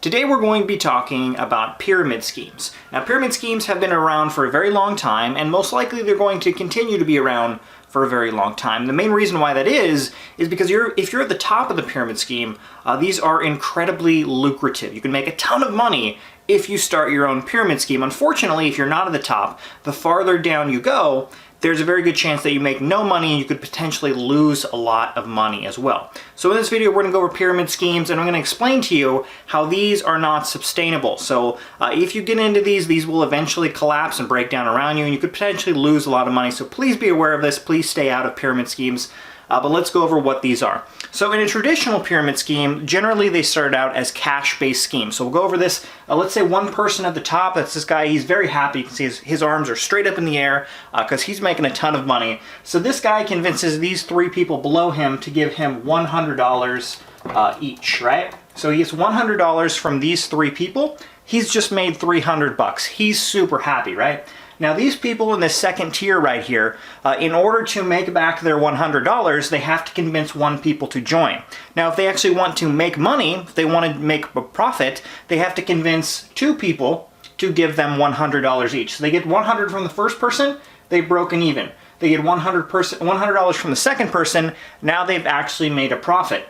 Today we're going to be talking about pyramid schemes. Now, pyramid schemes have been around for a very long time, and most likely they're going to continue to be around for a very long time. The main reason why that is because if you're at the top of the pyramid scheme, these are incredibly lucrative. You can make a ton of money if you start your own pyramid scheme. Unfortunately, if you're not at the top, the farther down you go, there's a very good chance that you make no money and you could potentially lose a lot of money as well. So in this video, we're going to go over pyramid schemes, and I'm going to explain to you how these are not sustainable. So if you get into these will eventually collapse and break down around you, and you could potentially lose a lot of money. So please be aware of this. Please stay out of pyramid schemes. But let's go over what these are. So in a traditional pyramid scheme, generally they start out as cash-based schemes. So we'll go over this. Let's say one person at the top, that's this guy, he's very happy. You can see his arms are straight up in the air because he's making a ton of money. So this guy convinces these three people below him to give him $100 each, right? So he gets $100 from these three people. He's just made $300. He's super happy, right? Now these people in this second tier right here, in order to make back their $100, they have to convince one people to join. Now if they actually want to make money, if they want to make a profit, they have to convince two people to give them $100 each. So they get $100 from the first person, they've broken even. They get $100 from the second person, now they've actually made a profit.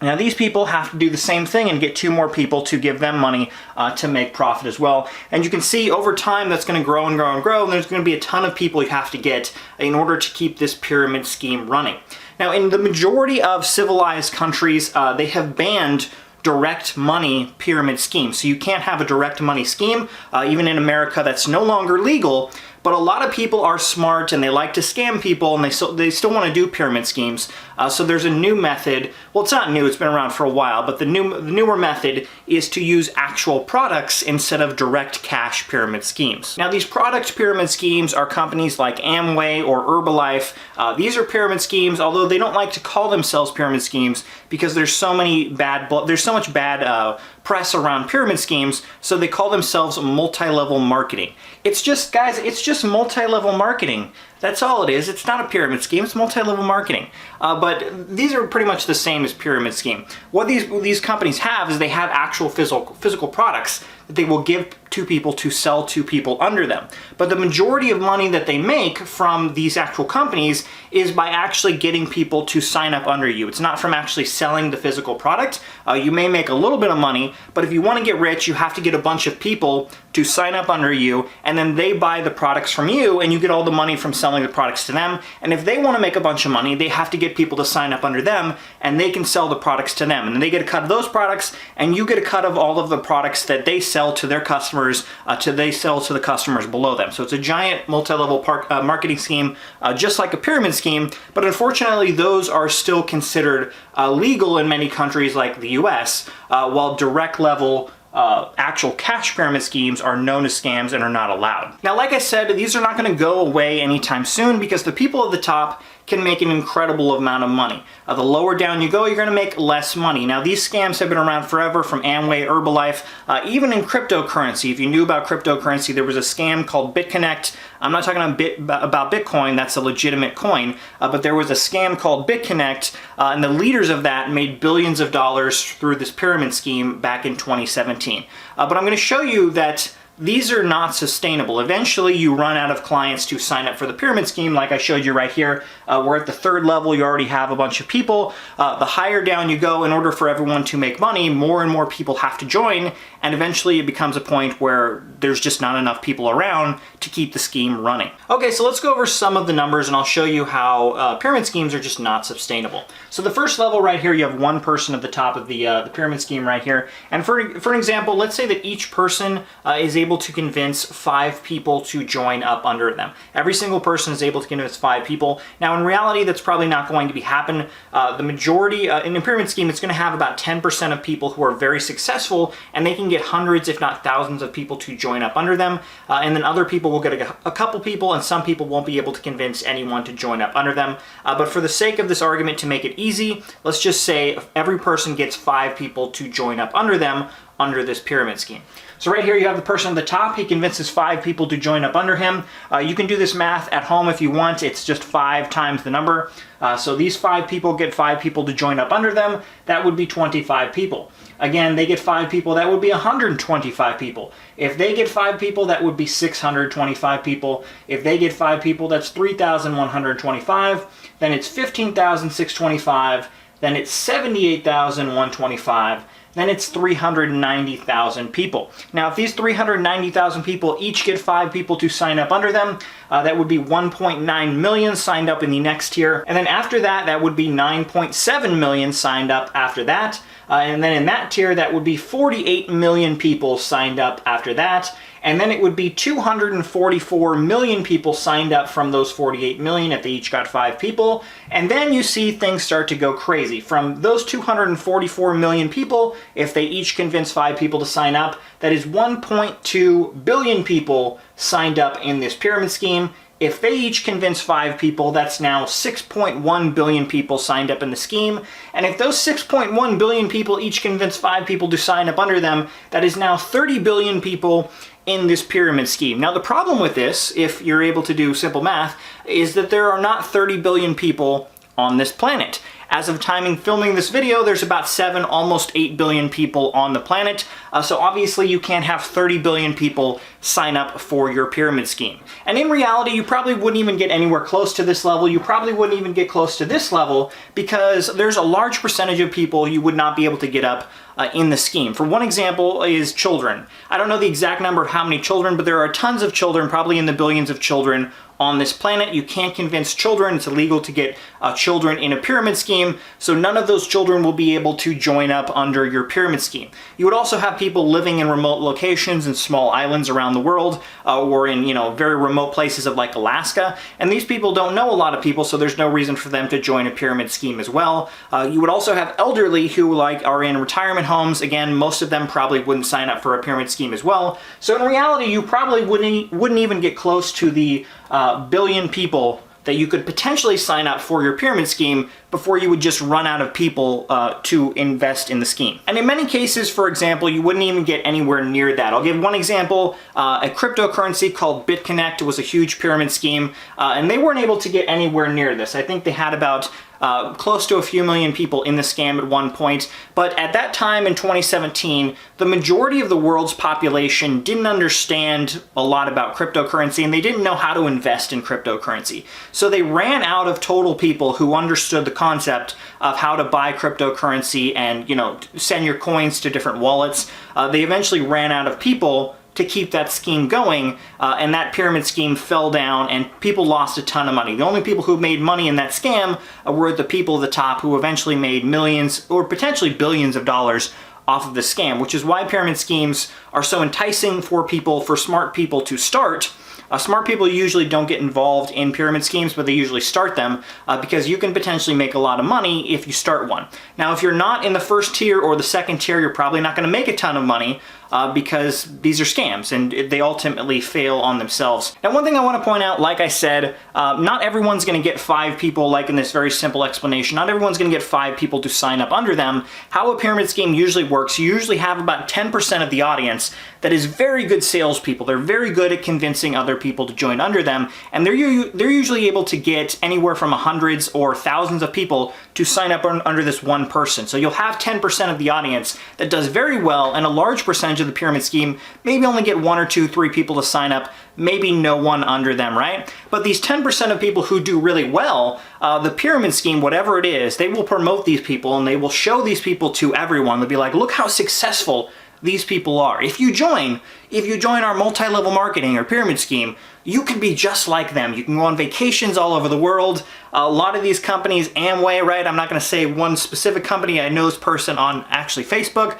Now these people have to do the same thing and get two more people to give them money to make profit as well. And you can see over time that's going to grow and grow and grow, and there's going to be a ton of people you have to get in order to keep this pyramid scheme running. Now in the majority of civilized countries, they have banned direct money pyramid schemes. So you can't have a direct money scheme. Even in America, that's no longer legal. But a lot of people are smart and they like to scam people, and they still want to do pyramid schemes. So there's a new method. Well, it's not new, it's been around for a while, but the newer method is to use actual products instead of direct cash pyramid schemes. Now these product pyramid schemes are companies like Amway or Herbalife. These are pyramid schemes, although they don't like to call themselves pyramid schemes because there's so much bad press around pyramid schemes, so they call themselves multi-level marketing. It's just, guys, it's just multi-level marketing. That's all it is. It's not a pyramid scheme, it's multi-level marketing. But these are pretty much the same as pyramid scheme. What these companies have is they have actual physical products that they will give to people to sell to people under them. But the majority of money that they make from these actual companies is by actually getting people to sign up under you. It's not from actually selling the physical product. You may make a little bit of money, but if you want to get rich, you have to get a bunch of people to sign up under you, and then they buy the products from you, and you get all the money from selling the products to them. And if they want to make a bunch of money, they have to get people to sign up under them, and they can sell the products to them. And then they get a cut of those products, and you get a cut of all of the products that they sell to their customers, they sell to the customers below them. So it's a giant multi-level marketing scheme, just like a pyramid scheme, but unfortunately those are still considered legal in many countries like the US, while direct level actual cash pyramid schemes are known as scams and are not allowed. Now, like I said, these are not going to go away anytime soon because the people at the top can make an incredible amount of money. The lower down you go, you're going to make less money. Now, these scams have been around forever, from Amway, Herbalife, even in cryptocurrency. If you knew about cryptocurrency, there was a scam called BitConnect. I'm not talking about Bitcoin, that's a legitimate coin, but there was a scam called BitConnect, and the leaders of that made billions of dollars through this pyramid scheme back in 2017. But I'm going to show you that these are not sustainable. Eventually, you run out of clients to sign up for the pyramid scheme, like I showed you right here. We're at the third level, you already have a bunch of people. The higher down you go, in order for everyone to make money, more and more people have to join, and eventually it becomes a point where there's just not enough people around to keep the scheme running. Okay, so let's go over some of the numbers, and I'll show you how pyramid schemes are just not sustainable. So the first level right here, you have one person at the top of the pyramid scheme right here. And for an example, let's say that each person is able to convince 5 people to join up under them. Every single person is able to convince 5 people. Now in reality, that's probably not going to happen. The majority, in a pyramid scheme, it's going to have about 10% of people who are very successful, and they can get hundreds, if not thousands, of people to join up under them. And then other people will get a couple people, and some people won't be able to convince anyone to join up under them. But for the sake of this argument, to make it easy, let's just say if every person gets 5 people to join up under them, under this pyramid scheme. So right here you have the person at the top. He convinces 5 people to join up under him. You can do this math at home if you want. It's just 5 times the number. So these 5 people get 5 people to join up under them. That would be 25 people. Again, they get 5 people, that would be 125 people. If they get 5 people, that would be 625 people. If they get 5 people, that's 3,125. Then it's 15,625. Then it's 78,125. Then it's 390,000 people. Now, if these 390,000 people each get 5 people to sign up under them, that would be 1.9 million signed up in the next tier. And then after that, that would be 9.7 million signed up after that. And then in that tier, that would be 48 million people signed up after that. And then it would be 244 million people signed up from those 48 million if they each got 5 people. And then you see things start to go crazy. From those 244 million people, if they each convince 5 people to sign up, that is 1.2 billion people signed up in this pyramid scheme. If they each convince 5 people, that's now 6.1 billion people signed up in the scheme. And if those 6.1 billion people each convince 5 people to sign up under them, that is now 30 billion people in this pyramid scheme. Now the problem with this, if you're able to do simple math, is that there are not 30 billion people on this planet. As of filming this video, there's about 7, almost 8 billion people on the planet. So obviously you can't have 30 billion people sign up for your pyramid scheme. And in reality, you probably wouldn't even get anywhere close to this level. You probably wouldn't even get close to this level because there's a large percentage of people you would not be able to get up in the scheme. For one example is children. I don't know the exact number of how many children, but there are tons of children, probably in the billions of children on this planet. You can't convince children. It's illegal to get children in a pyramid scheme, so none of those children will be able to join up under your pyramid scheme. You would also have people living in remote locations and small islands around the world, or in very remote places of like Alaska, and these people don't know a lot of people, so there's no reason for them to join a pyramid scheme as well. You would also have elderly who are in retirement homes. Again, most of them probably wouldn't sign up for a pyramid scheme as well. So in reality, you probably wouldn't even get close to the billion people that you could potentially sign up for your pyramid scheme before you would just run out of people to invest in the scheme. And in many cases, for example, you wouldn't even get anywhere near that. I'll give one example. A cryptocurrency called BitConnect was a huge pyramid scheme, and they weren't able to get anywhere near this. I think they had about close to a few million people in the scam at one point, but at that time in 2017, the majority of the world's population didn't understand a lot about cryptocurrency, and they didn't know how to invest in cryptocurrency. So they ran out of total people who understood the concept of how to buy cryptocurrency and, send your coins to different wallets. They eventually ran out of people to keep that scheme going, and that pyramid scheme fell down and people lost a ton of money. The only people who made money in that scam were the people at the top, who eventually made millions or potentially billions of dollars off of the scam, which is why pyramid schemes are so enticing for smart people to start. Smart people usually don't get involved in pyramid schemes, but they usually start them because you can potentially make a lot of money if you start one. Now, if you're not in the first tier or the second tier, you're probably not going to make a ton of money because these are scams and they ultimately fail on themselves. Now, one thing I want to point out, like I said, not everyone's going to get 5 people, like in this very simple explanation. Not everyone's going to get 5 people to sign up under them. How a pyramid scheme usually works, you usually have about 10% of the audience that is very good salespeople. They're very good at convincing other people to join under them, and they're usually able to get anywhere from hundreds or thousands of people to sign up under this one person. So you'll have 10% of the audience that does very well, and a large percentage of the pyramid scheme maybe only get 1 or 2, 3 people to sign up, maybe no one under them, right? But these 10% of people who do really well, the pyramid scheme, whatever it is, they will promote these people and they will show these people to everyone. They'll be like, look how successful these people are. If you join our multi-level marketing or pyramid scheme, you can be just like them. You can go on vacations all over the world. A lot of these companies, Amway, right? I'm not going to say one specific company. I know this person on actually Facebook.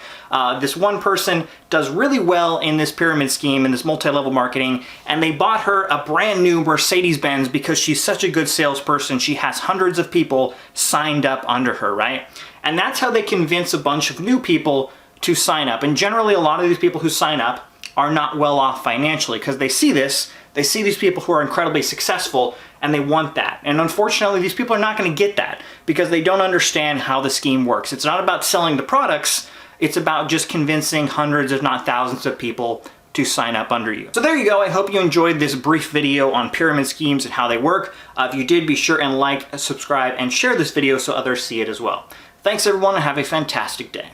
This one person does really well in this pyramid scheme, in this multi-level marketing, and they bought her a brand new Mercedes-Benz because she's such a good salesperson. She has hundreds of people signed up under her, right? And that's how they convince a bunch of new people to sign up. And generally, a lot of these people who sign up are not well off financially because they see these people who are incredibly successful and they want that. And unfortunately, these people are not going to get that because they don't understand how the scheme works. It's not about selling the products. It's about just convincing hundreds, if not thousands of people to sign up under you. So there you go. I hope you enjoyed this brief video on pyramid schemes and how they work. If you did, be sure and like, subscribe, and share this video so others see it as well. Thanks everyone, and have a fantastic day.